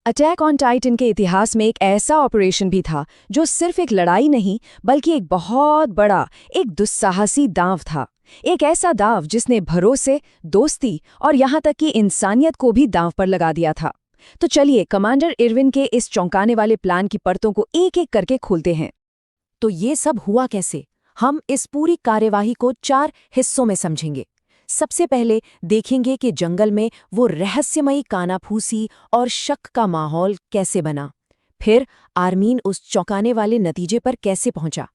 Attack on Titan के इतिहास में एक ऐसा ऑपरेशन भी था जो सिर्फ एक लड़ाई नहीं बल्कि एक बहुत बड़ा, एक दुस्साहसी दांव था। एक ऐसा दांव जिसने भरोसे, दोस्ती और यहाँ तक कि इंसानियत को भी दांव पर लगा दिया था। तो चलिए कमांडर इरविन के इस चौंकाने वाले प्लान की परतों को एक एक करके खोलते हैं। तो ये सब हुआ कैसे? हम इस पूरी कार्यवाही को 4 हिस्सों में समझेंगे। सबसे पहले देखेंगे कि जंगल में वो रहस्यमयी कानाफूसी और शक का माहौल कैसे बना। फिर आर्मीन उस चौंकाने वाले नतीजे पर कैसे पहुंचा।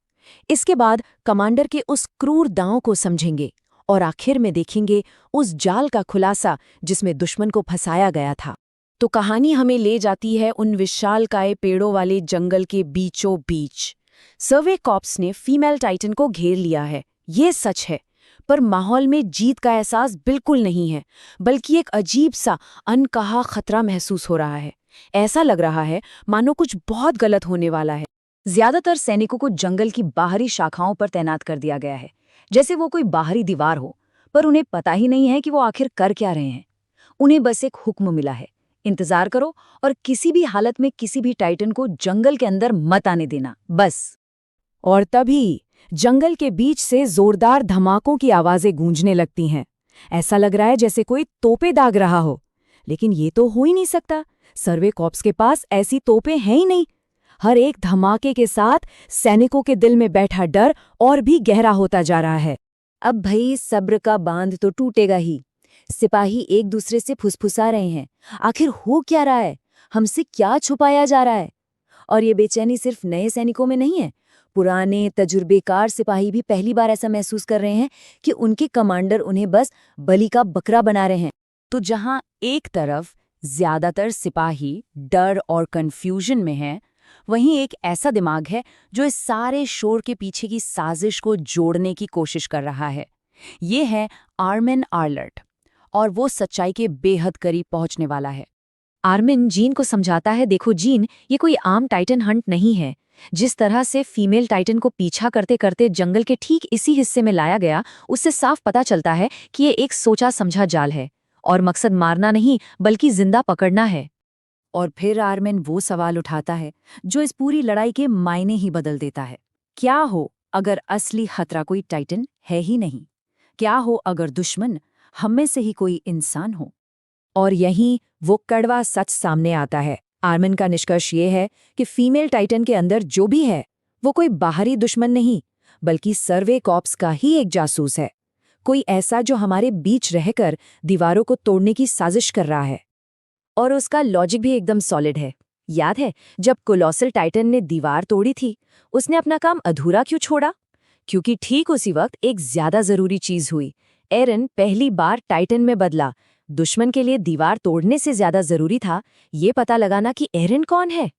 इसके बाद कमांडर के उस क्रूर दांव को समझेंगे और आखिर में देखेंगे उस जाल का खुलासा जिसमें दुश्मन को फंसाया गया था। तो कहानी हमें ले जाती है उन विशालकाय पेड़ों वाले जंगल के बीचों बीच। सर्वे कॉर्प्स ने फीमेल टाइटन को घेर लिया है, ये सच है, पर माहौल में जीत का एहसास बिल्कुल नहीं है, बल्कि एक अजीब सा अनकहा खतरा महसूस हो रहा है। ऐसा लग रहा है मानो कुछ बहुत गलत होने वाला है। ज्यादातर सैनिकों को जंगल की बाहरी शाखाओं पर तैनात कर दिया गया है, जैसे वो कोई बाहरी दीवार हो, पर उन्हें पता ही नहीं है कि वो आखिर कर क्या रहे हैं। उन्हें बस एक हुक्म मिला है, इंतजार करो और किसी भी हालत में किसी भी टाइटन को जंगल के अंदर मत आने देना, बस। और तभी जंगल के बीच से जोरदार धमाकों की आवाजें गूंजने लगती हैं। ऐसा लग रहा है जैसे कोई तोपें दाग रहा हो, लेकिन ये तो हो ही नहीं सकता। सर्वे कॉर्प्स के पास ऐसी तोपें हैं ही नहीं। हर एक धमाके के साथ सैनिकों के दिल में बैठा डर और भी गहरा होता जा रहा है। अब भई सब्र का बांध तो टूटेगा ही। सिपाही एक दूसरे से फुसफुसा रहे हैं, आखिर हो क्या रहा है, हमसे क्या छुपाया जा रहा है। और ये बेचैनी सिर्फ नए सैनिकों में नहीं है, पुराने तजुर्बेकार सिपाही भी पहली बार ऐसा महसूस कर रहे हैं कि उनके कमांडर उन्हें बस बलि का बकरा बना रहे हैं। तो जहां एक तरफ ज्यादातर सिपाही डर और कंफ्यूजन में हैं, वहीं एक ऐसा दिमाग है जो इस सारे शोर के पीछे की साजिश को जोड़ने की कोशिश कर रहा है। ये है आर्मिन आर्लर्ट, और वो सच्चाई के बेहद करीब पहुंचने वाला है। आर्मिन जीन को समझाता है, देखो जीन, ये कोई आम टाइटन हंट नहीं है। जिस तरह से फीमेल टाइटन को पीछा करते करते जंगल के ठीक इसी हिस्से में लाया गया, उससे साफ पता चलता है कि ये एक सोचा समझा जाल है और मकसद मारना नहीं बल्कि जिंदा पकड़ना है। और फिर आर्मिन वो सवाल उठाता है जो इस पूरी लड़ाई के मायने ही बदल देता है। क्या हो अगर असली खतरा कोई टाइटन है ही नहीं? क्या हो अगर दुश्मन हम में से ही कोई इंसान हो? और यहीं वो कड़वा सच सामने आता है। आर्मिन का निष्कर्ष ये है कि फीमेल टाइटन के अंदर जो भी है वो कोई बाहरी दुश्मन नहीं, बल्कि सर्वे कॉर्प्स का ही एक जासूस है। कोई ऐसा जो हमारे बीच रहकर दीवारों को तोड़ने की साजिश कर रहा है। और उसका लॉजिक भी एकदम सॉलिड है। याद है जब कोलोसल टाइटन ने दीवार तोड़ी थी, उसने अपना काम अधूरा क्यों छोड़ा? क्योंकि ठीक उसी वक्त एक ज्यादा जरूरी चीज हुई। एरन पहली बार टाइटन में बदला। दुश्मन के लिए दीवार तोड़ने से ज्यादा जरूरी था ये पता लगाना कि एरन कौन है।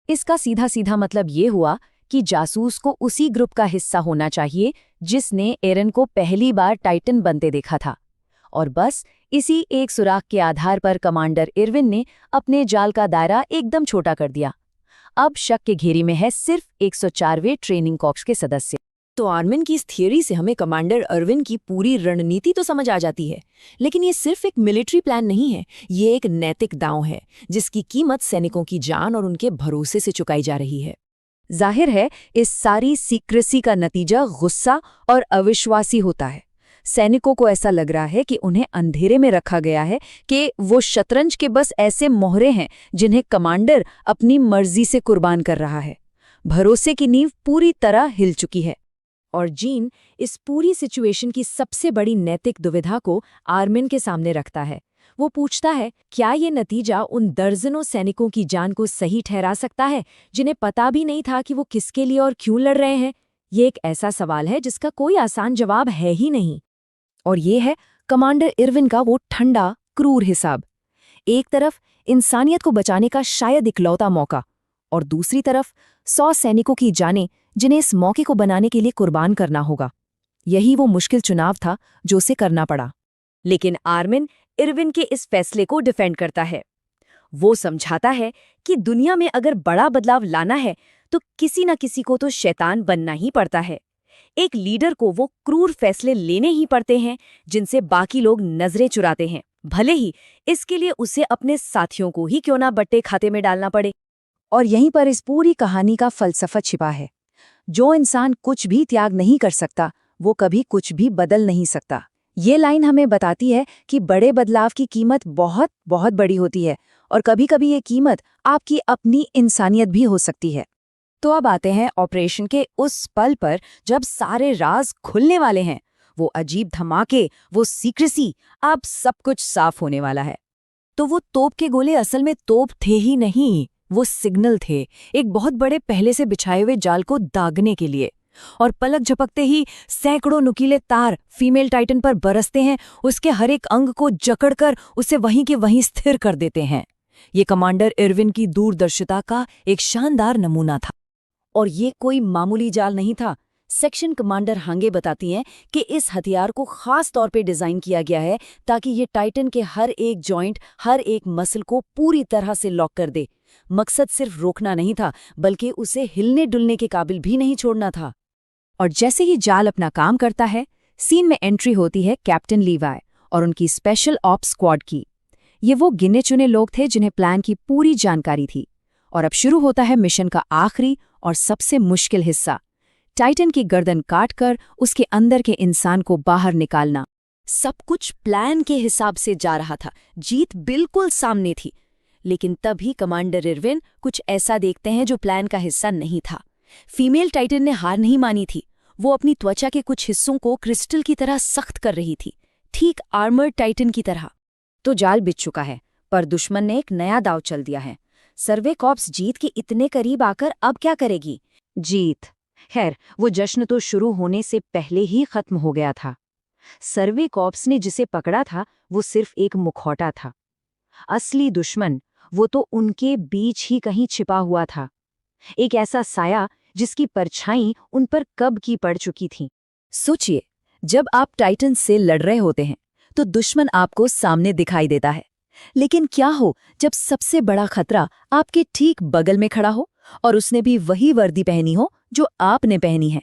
इसका सीधा सीधा मतलब ये हुआ कि जासूस को उसी ग्रुप का हिस्सा होना चाहिए जिसने एरन को पहली बार टाइटन बनते देखा था। और बस इसी एक सुराग के आधार पर कमांडर इरविन ने अपने जाल का दायरा एकदम छोटा कर दिया। अब शक के घेरी में है सिर्फ 104वें ट्रेनिंग कॉर्प्स के सदस्य। तो आर्मिन की इस थियोरी से हमें कमांडर इरविन की पूरी रणनीति तो समझ आ जाती है, लेकिन ये सिर्फ एक मिलिट्री प्लान नहीं है, ये एक नैतिक दांव है जिसकी कीमत सैनिकों की जान और उनके भरोसे से चुकाई जा रही है। जाहिर है इस सारी सीक्रेसी का नतीजा गुस्सा और अविश्वासी होता है। सैनिकों को ऐसा लग रहा है कि उन्हें अंधेरे में रखा गया है, कि वो शतरंज के बस ऐसे मोहरे हैं जिन्हें कमांडर अपनी मर्जी से कुर्बान कर रहा है। भरोसे की नींव पूरी तरह हिल चुकी है। और जीन इस पूरी सिचुएशन की सबसे बड़ी नैतिक दुविधा को आर्मिन के सामने रखता है। वो पूछता है, क्या ये नतीजा उन दर्जनों सैनिकों की जान को सही ठहरा सकता है जिन्हें पता भी नहीं था कि वो किसके लिए और क्यों लड़ रहे हैं? ये एक ऐसा सवाल है जिसका कोई आसान जवाब है ही नहीं। और ये है कमांडर इरविन का वो ठंडा, क्रूर हिसाब। एक तरफ इंसानियत को बचाने का शायद इकलौता मौका, और दूसरी तरफ 100 सैनिकों की जानें जिन्हें इस मौके को बनाने के लिए कुर्बान करना होगा। यही वो मुश्किल चुनाव था जो उसे करना पड़ा। लेकिन आर्मिन इरविन के इस फैसले को डिफेंड करता है। वो समझाता है कि दुनिया में अगर बड़ा बदलाव लाना है तो किसी न किसी को तो शैतान बनना ही पड़ता है। एक लीडर को वो क्रूर फैसले लेने ही पड़ते हैं जिनसे बाकी लोग नजरें चुराते हैं। भले ही इसके लिए उसे अपने साथियों को ही क्यों ना बट्टे खाते में डालना पड़े। और यहीं पर इस पूरी कहानी का फलसफा छिपा है। जो इंसान कुछ भी त्याग नहीं कर सकता, वो कभी कुछ भी बदल नहीं सकता। ये लाइन हमें बताती है कि बड़े बदलाव की कीमत बहुत बहुत बड़ी होती है, और कभी-कभी ये कीमत आपकी अपनी इंसानियत भी हो सकती है। तो अब आते हैं ऑपरेशन के उस पल पर जब सारे राज खुलने वाले हैं। वो अजीब धमाके, वो सीक्रेसी, अब सब कुछ साफ होने वाला है। तो वो तोप के गोले असल में तोप थे ही नहीं, वो सिग्नल थे, एक बहुत बड़े पहले से बिछाए हुए जाल को दागने के लिए। और पलक झपकते ही सैकड़ों नुकीले तार फीमेल टाइटन पर बरसते हैं, उसके हर एक अंग को जकड़कर उसे वहीं के वहीं स्थिर कर देते हैं। ये कमांडर इरविन की दूरदर्शिता का एक शानदार नमूना था। और ये कोई मामूली जाल नहीं था। सेक्शन कमांडर हांगे बताती हैं कि इस हथियार को खास तौर पे डिजाइन किया गया है ताकि ये टाइटन के हर एक जॉइंट, हर एक मसल को पूरी तरह से लॉक कर दे। मकसद सिर्फ रोकना नहीं था, बल्कि उसे हिलने डुलने के काबिल भी नहीं छोड़ना था। और जैसे ही जाल अपना काम करता है, सीन में एंट्री होती है कैप्टन लीवाई और उनकी स्पेशल ऑप्स स्क्वाड की। ये वो गिने चुने लोग थे जिन्हें प्लान की पूरी जानकारी थी। और अब शुरू होता है मिशन का आखिरी और सबसे मुश्किल हिस्सा, टाइटन की गर्दन काटकर उसके अंदर के इंसान को बाहर निकालना। सब कुछ प्लान के हिसाब से जा रहा था, जीत बिल्कुल सामने थी। लेकिन तभी कमांडर इरविन कुछ ऐसा देखते हैं जो प्लान का हिस्सा नहीं था। फीमेल टाइटन ने हार नहीं मानी थी। वो अपनी त्वचा के कुछ हिस्सों को क्रिस्टल की तरह सख्त कर रही थी, ठीक आर्मर्ड टाइटन की तरह। तो जाल बिछ चुका है, पर दुश्मन ने एक नया दांव चल दिया है। सर्वे कॉर्प्स जीत के इतने करीब आकर अब क्या करेगी? जीत। खैर, वो जश्न तो शुरू होने से पहले ही खत्म हो गया था। सर्वे कॉर्प्स ने जिसे पकड़ा था वो सिर्फ एक मुखौटा था। असली दुश्मन वो तो उनके बीच ही कहीं छिपा हुआ था, एक ऐसा साया जिसकी परछाई उन पर कब की पड़ चुकी थी। सोचिए, जब आप टाइटन से लड़ रहे होते हैं तो दुश्मन आपको सामने दिखाई देता है, लेकिन क्या हो जब सबसे बड़ा खतरा आपके ठीक बगल में खड़ा हो और उसने भी वही वर्दी पहनी हो जो आपने पहनी है।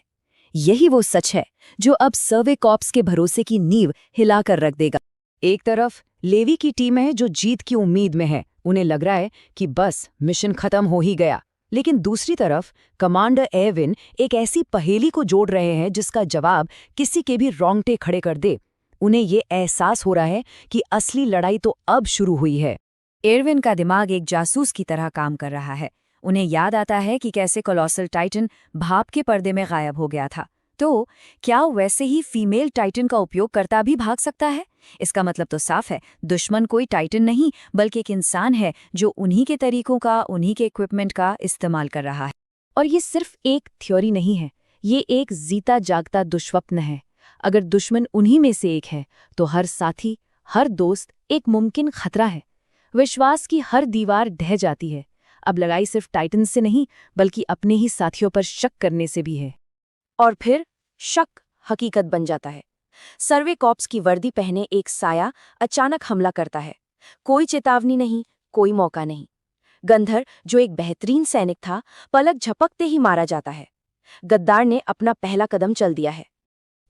यही वो सच है जो अब सर्वे कॉर्प्स के भरोसे की नींव हिलाकर रख देगा। एक तरफ लेवी की टीम है जो जीत की उम्मीद में है, उन्हें लग रहा है कि बस मिशन खत्म हो ही गया। लेकिन दूसरी तरफ कमांडर एविन एक ऐसी पहेली को जोड़ रहे हैं जिसका जवाब किसी के भी रोंगटे खड़े कर दे। उन्हें ये एहसास हो रहा है कि असली लड़ाई तो अब शुरू हुई है। एरविन का दिमाग एक जासूस की तरह काम कर रहा है। उन्हें याद आता है कि कैसे कोलोसल टाइटन भाप के पर्दे में गायब हो गया था। तो क्या वैसे ही फीमेल टाइटन का उपयोग करता भी भाग सकता है? इसका मतलब तो साफ है, दुश्मन कोई टाइटन नहीं बल्कि एक इंसान है जो उन्हीं के तरीकों का, उन्हीं के इक्विपमेंट का इस्तेमाल कर रहा है। और ये सिर्फ एक थ्योरी नहीं है, ये एक जीता जागता दुष्स्वप्न है। अगर दुश्मन उन्हीं में से एक है तो हर साथी, हर दोस्त एक मुमकिन खतरा है। विश्वास की हर दीवार ढह जाती है। अब लड़ाई सिर्फ टाइटन से नहीं बल्कि अपने ही साथियों पर शक करने से भी है। और फिर शक हकीकत बन जाता है। सर्वे कॉर्प्स की वर्दी पहने एक साया अचानक हमला करता है। कोई चेतावनी नहीं, कोई मौका नहीं। गंधर, जो एक बेहतरीन सैनिक था, पलक झपकते ही मारा जाता है। गद्दार ने अपना पहला कदम चल दिया है।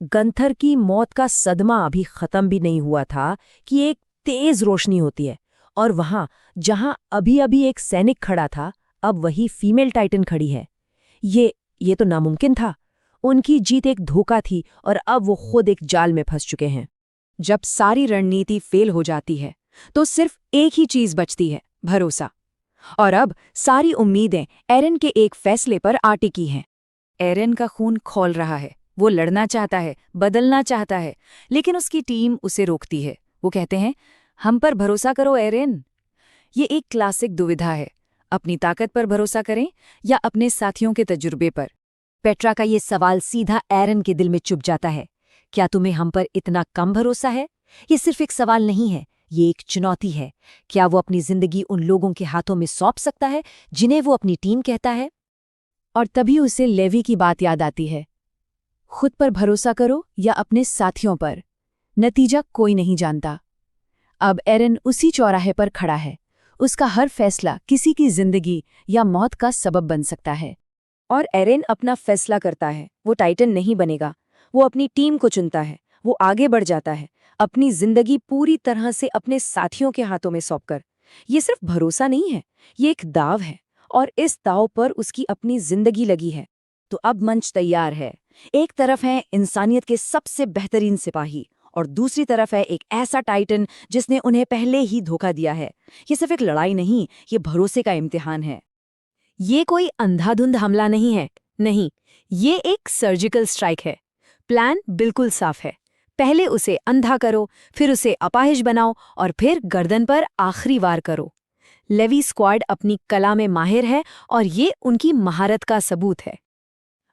गंथर की मौत का सदमा अभी खत्म भी नहीं हुआ था कि एक तेज रोशनी होती है, और वहां जहां अभी अभी एक सैनिक खड़ा था, अब वही फीमेल टाइटन खड़ी है। ये तो नामुमकिन था। उनकी जीत एक धोखा थी और अब वो खुद एक जाल में फंस चुके हैं। जब सारी रणनीति फेल हो जाती है तो सिर्फ एक ही चीज बचती है, भरोसा। और अब सारी उम्मीदें एरन के एक फैसले पर आ टिकी हैं। एरन का खून खौल रहा है, वो लड़ना चाहता है, बदलना चाहता है, लेकिन उसकी टीम उसे रोकती है। वो कहते हैं, हम पर भरोसा करो एरन। ये एक क्लासिक दुविधा है, अपनी ताकत पर भरोसा करें या अपने साथियों के तजुर्बे पर। पेट्रा का ये सवाल सीधा एरन के दिल में चुभ जाता है। क्या तुम्हें हम पर इतना कम भरोसा है? ये सिर्फ एक सवाल नहीं है, ये एक चुनौती है। क्या वो अपनी जिंदगी उन लोगों के हाथों में सौंप सकता है जिन्हें वो अपनी टीम कहता है? और तभी उसे लेवी की बात याद आती है, खुद पर भरोसा करो या अपने साथियों पर, नतीजा कोई नहीं जानता। अब एरन उसी चौराहे पर खड़ा है। उसका हर फैसला किसी की जिंदगी या मौत का सबब बन सकता है। और एरन अपना फैसला करता है। वो टाइटन नहीं बनेगा, वो अपनी टीम को चुनता है। वो आगे बढ़ जाता है, अपनी जिंदगी पूरी तरह से अपने साथियों के हाथों में सौंपकर। ये सिर्फ भरोसा नहीं है, ये एक दाव है, और इस दाव पर उसकी अपनी जिंदगी लगी है। तो अब मंच तैयार है। एक तरफ है इंसानियत के सबसे बेहतरीन सिपाही, और दूसरी तरफ है एक ऐसा टाइटन जिसने उन्हें पहले ही धोखा दिया है। ये सिर्फ एक लड़ाई नहीं, ये भरोसे का इम्तिहान है। ये कोई अंधाधुंध हमला नहीं है, नहीं, ये एक सर्जिकल स्ट्राइक है। प्लान बिल्कुल साफ है। पहले उसे अंधा करो, फिर उसे अपाहिज बनाओ, और फिर गर्दन पर आखिरी वार करो। लेवी स्क्वाड अपनी कला में माहिर है, और ये उनकी महारत का सबूत है।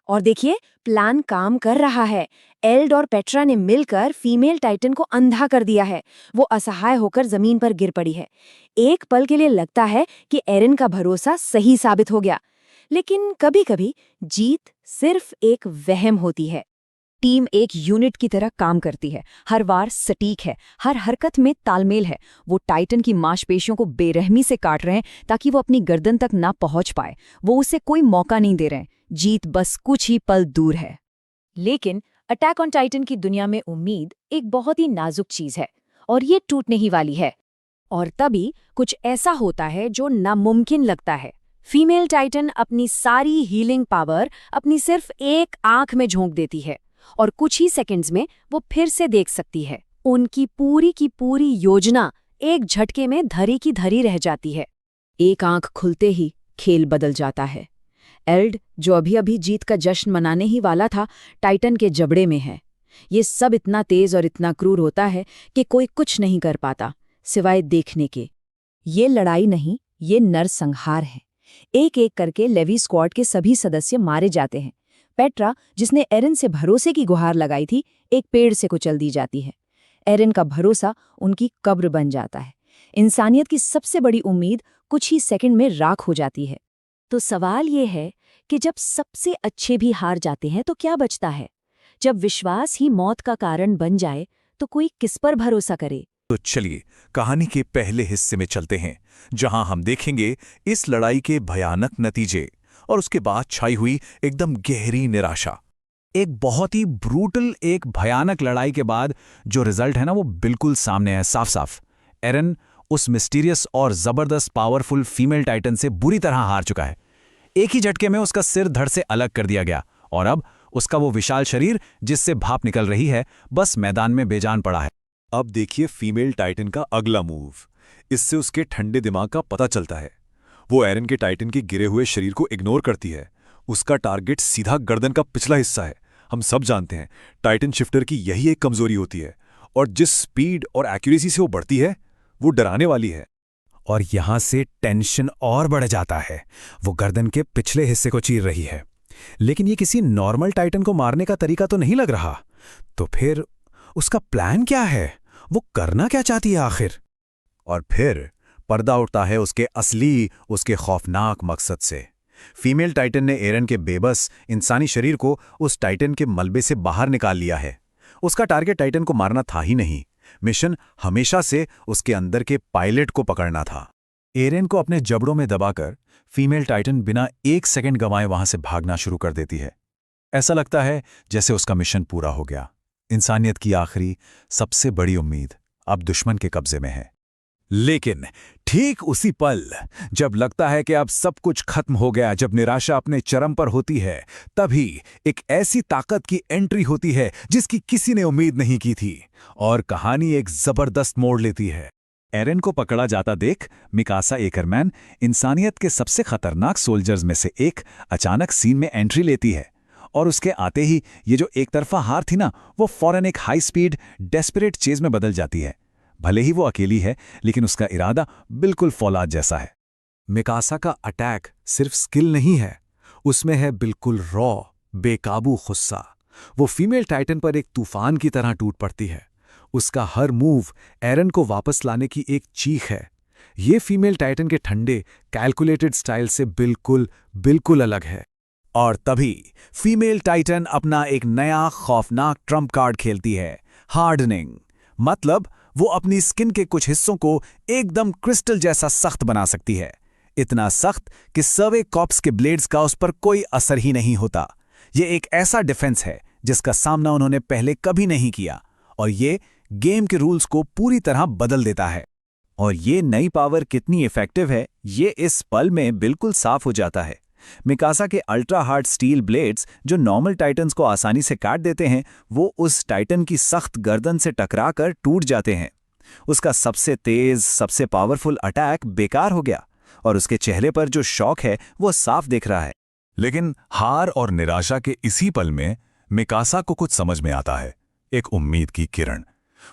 और देखिए, प्लान काम कर रहा है। एल्ड और पेट्रा ने मिलकर फीमेल टाइटन को अंधा कर दिया है। वो असहाय होकर जमीन पर गिर पड़ी है। एक पल के लिए लगता है कि एरिन का भरोसा सही साबित हो गया, लेकिन कभी-कभी जीत सिर्फ एक वहम होती है। टीम एक यूनिट की तरह काम करती है। हर वार सटीक है, हर हरकत में तालमेल है। वो टाइटन की मांसपेशियों को बेरहमी से काट रहे हैं ताकि वो अपनी गर्दन तक ना पहुंच पाए। वो उसे कोई मौका नहीं दे रहे। जीत बस कुछ ही पल दूर है। लेकिन अटैक ऑन टाइटन की दुनिया में उम्मीद एक बहुत ही नाजुक चीज है, और ये टूटने ही वाली है। और तभी कुछ ऐसा होता है जो नामुमकिन लगता है। फीमेल टाइटन अपनी सारी हीलिंग पावर अपनी सिर्फ एक आंख में झोंक देती है, और कुछ ही सेकंड्स में वो फिर से देख सकती है। उनकी पूरी की पूरी योजना एक झटके में धरी की धरी रह जाती है। एक आंख खुलते ही खेल बदल जाता है। एल्ड, जो अभी अभी जीत का जश्न मनाने ही वाला था, टाइटन के जबड़े में है। ये सब इतना तेज और इतना क्रूर होता है कि कोई कुछ नहीं कर पाता सिवाय देखने के। ये लड़ाई नहीं, ये नरसंहार है। एक एक करके लेवी स्क्वाड के सभी सदस्य मारे जाते हैं। पेट्रा, जिसने एरिन से भरोसे की गुहार लगाई थी, एक पेड़ से कुचल दी जाती है। एरिन का भरोसा उनकी कब्र बन जाता है। इंसानियत की सबसे बड़ी उम्मीद कुछ ही सेकंड में राख हो जाती है। तो सवाल ये है कि जब सबसे अच्छे भी हार जाते हैं तो क्या बचता है? जब विश्वास ही मौत का कारण बन जाए तो कोई किस पर भरोसा करे? तो चलिए कहानी के पहले हिस्से में चलते हैं, जहां हम देखेंगे इस लड़ाई के भयानक नतीजे और उसके बाद छाई हुई एकदम गहरी निराशा। एक बहुत ही ब्रूटल, एक भयानक लड़ाई के बाद जो रिजल्ट है ना, वो बिल्कुल सामने है, साफ साफ। एरिन उस मिस्टीरियस और जबरदस्त पावरफुल फीमेल टाइटन से बुरी तरह हार चुका है। एक ही झटके में उसका सिर धड़ से अलग कर दिया गया, और अब उसका वो विशाल शरीर जिससे भाप निकल रही है, बस मैदान में बेजान पड़ा है। अब देखिए फीमेल टाइटन का अगला मूव। इससे उसके ठंडे दिमाग का पता चलता है। वो एरिन के टाइटन के गिरे हुए शरीर को इग्नोर करती है। उसका टारगेट सीधा गर्दन का पिछला हिस्सा है। हम सब जानते हैं टाइटन शिफ्टर की यही एक कमजोरी होती है, और जिस स्पीड और एक्यूरेसी से वो बढ़ती है वो डराने वाली है। और यहां से टेंशन और बढ़ जाता है। वो गर्दन के पिछले हिस्से को चीर रही है, लेकिन ये किसी नॉर्मल टाइटन को मारने का तरीका तो नहीं लग रहा। तो फिर उसका प्लान क्या है? वो करना क्या चाहती है आखिर? और फिर पर्दा उठता है उसके असली, उसके खौफनाक मकसद से। फीमेल टाइटन ने एरिन के बेबस इंसानी शरीर को उस टाइटन के मलबे से बाहर निकाल लिया है। उसका टारगेट टाइटन को मारना था ही नहीं, मिशन हमेशा से उसके अंदर के पायलट को पकड़ना था। एरिन को अपने जबड़ों में दबाकर फीमेल टाइटन बिना एक सेकंड गंवाए वहां से भागना शुरू कर देती है। ऐसा लगता है जैसे उसका मिशन पूरा हो गया। इंसानियत की आखिरी सबसे बड़ी उम्मीद अब दुश्मन के कब्जे में है। लेकिन ठीक उसी पल जब लगता है कि अब सब कुछ खत्म हो गया, जब निराशा अपने चरम पर होती है, तभी एक ऐसी ताकत की एंट्री होती है जिसकी किसी ने उम्मीद नहीं की थी, और कहानी एक जबरदस्त मोड़ लेती है। एरिन को पकड़ा जाता देख मिकासा एकरमैन, इंसानियत के सबसे खतरनाक सोल्जर्स में से एक, अचानक सीन में एंट्री लेती है। और उसके आते ही ये जो एक तरफा हार थी ना, वो फौरन एक हाई स्पीड डेस्परेट चेज में बदल जाती है। भले ही वो अकेली है, लेकिन उसका इरादा बिल्कुल फौलाद जैसा है। मिकासा का अटैक सिर्फ स्किल नहीं है, उसमें है बिल्कुल रॉ, बेकाबू गुस्सा। वो फीमेल टाइटन पर एक तूफान की तरह टूट पड़ती है। उसका हर मूव एरिन को वापस लाने की एक चीख है। ये फीमेल टाइटन के ठंडे, कैलकुलेटेड स्टाइल से बिल्कुल अलग है। और तभी फीमेल टाइटन अपना एक नया खौफनाक ट्रम्प कार्ड खेलती है, हार्डनिंग। मतलब वो अपनी स्किन के कुछ हिस्सों को एकदम क्रिस्टल जैसा सख्त बना सकती है, इतना सख्त कि सर्वे कॉप्स के ब्लेड्स का उस पर कोई असर ही नहीं होता। ये एक ऐसा डिफेंस है जिसका सामना उन्होंने पहले कभी नहीं किया, और ये गेम के रूल्स को पूरी तरह बदल देता है। और ये नई पावर कितनी इफेक्टिव है, ये इस पल में बिल्कुल साफ हो जाता है। मिकासा के अल्ट्रा हार्ड स्टील ब्लेड्स जो नॉर्मल टाइटन्स को आसानी से काट देते हैं, वो उस टाइटन की सख्त गर्दन से टकराकर टूट जाते हैं। उसका सबसे तेज, सबसे पावरफुल अटैक बेकार हो गया और उसके चेहरे पर जो शॉक है वो साफ दिख रहा है। लेकिन हार और निराशा के इसी पल में मिकासा को कुछ समझ में आता है, एक उम्मीद की किरण।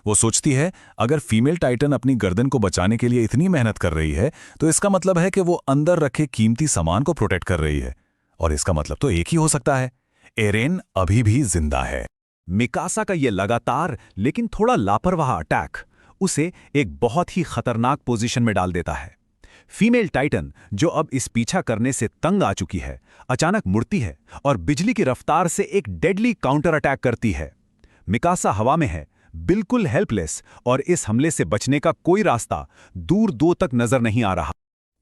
वो सोचती है, अगर फीमेल टाइटन अपनी गर्दन को बचाने के लिए इतनी मेहनत कर रही है तो इसका मतलब है कि वो अंदर रखे कीमती सामान को प्रोटेक्ट कर रही है। और इसका मतलब तो एक ही हो सकता है, एरेन अभी भी जिंदा है। मिकासा का ये लगातार लेकिन थोड़ा लापरवाह अटैक उसे एक बहुत ही खतरनाक पोजीशन में डाल देता है। फीमेल टाइटन, जो अब इस पीछा करने से तंग आ चुकी है, अचानक मुड़ती है और बिजली की रफ्तार से एक डेडली काउंटर अटैक करती है। मिकासा हवा में है, बिल्कुल हेल्पलेस, और इस हमले से बचने का कोई रास्ता दूर दूर तक नजर नहीं आ रहा।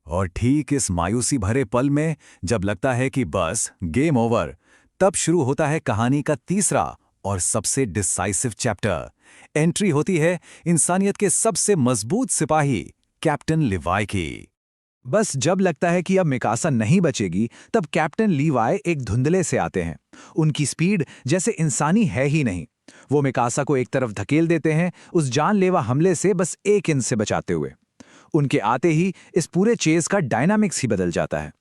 और ठीक इस मायूसी भरे पल में जब लगता है कि बस गेम ओवर, तब शुरू होता है कहानी का तीसरा और सबसे डिसाइसिव चैप्टर। एंट्री होती है इंसानियत के सबसे मजबूत सिपाही कैप्टन लिवाई की। बस जब लगता है कि अब मिकासा नहीं बचेगी, तब कैप्टन लीवाई एक धुंधले से आते हैं। उनकी स्पीड जैसे इंसानी है ही नहीं। वो मिकासा को एक तरफ धकेल देते हैं, उस जानलेवा हमले से बस 1 इंच से बचाते हुए। उनके आते ही इस पूरे चेज का डायनामिक्स ही बदल जाता है।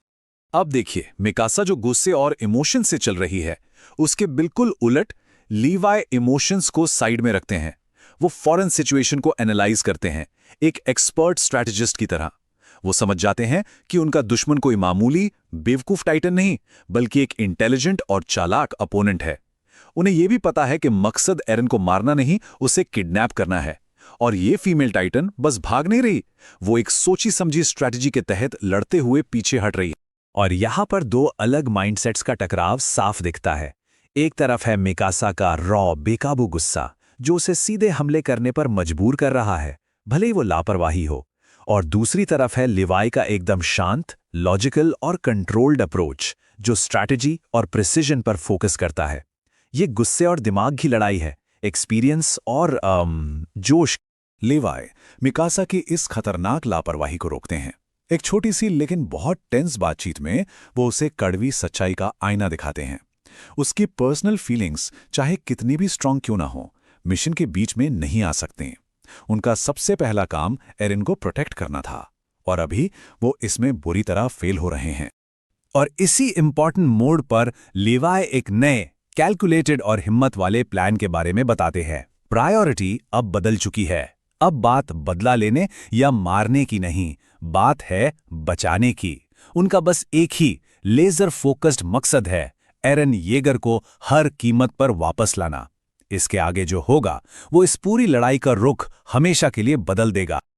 अब देखिए, मिकासा जो गुस्से और इमोशन से चल रही है, उसके बिल्कुल उलट लीवाई इमोशंस को साइड में रखते हैं। वो फौरन सिचुएशन को एनालाइज करते हैं, एक एक्सपर्ट स्ट्रैटेजिस्ट की तरह। वो समझ जाते हैं कि उनका दुश्मन कोई मामूली बेवकूफ टाइटन नहीं, बल्कि एक इंटेलिजेंट और चालाक अपोनेंट है। उन्हें यह भी पता है कि मकसद एरन को मारना नहीं, उसे किडनैप करना है। और ये फीमेल टाइटन बस भाग नहीं रही, वो एक सोची समझी स्ट्रैटेजी के तहत लड़ते हुए पीछे हट रही है। और यहां पर 2 अलग माइंडसेट्स का टकराव साफ दिखता है। एक तरफ है मिकासा का रॉ बेकाबू गुस्सा, जो उसे सीधे हमले करने पर मजबूर कर रहा है, भले ही वो लापरवाही हो। और दूसरी तरफ है लिवाई का एकदम शांत, लॉजिकल और कंट्रोल्ड अप्रोच, जो स्ट्रैटेजी और प्रिसिजन पर फोकस करता है। ये गुस्से और दिमाग की लड़ाई है, एक्सपीरियंस और जोश। लिवाई मिकासा की इस खतरनाक लापरवाही को रोकते हैं। एक छोटी सी लेकिन बहुत टेंस बातचीत में वो उसे कड़वी सच्चाई का आईना दिखाते हैं। उसकी पर्सनल फीलिंग्स चाहे कितनी भी स्ट्रांग क्यों ना हो, मिशन के बीच में नहीं आ सकते। उनका सबसे पहला काम एरिन को प्रोटेक्ट करना था, और अभी वो इसमें बुरी तरह फेल हो रहे हैं। और इसी इंपॉर्टेंट मोड पर लिवाई एक नए, कैलकुलेटेड और हिम्मत वाले प्लान के बारे में बताते हैं। प्रायोरिटी अब बदल चुकी है। अब बात बदला लेने या मारने की नहीं, बात है बचाने की। उनका बस एक ही लेजर फोकस्ड मकसद है, एरन येगर को हर कीमत पर वापस लाना। इसके आगे जो होगा वो इस पूरी लड़ाई का रुख हमेशा के लिए बदल देगा।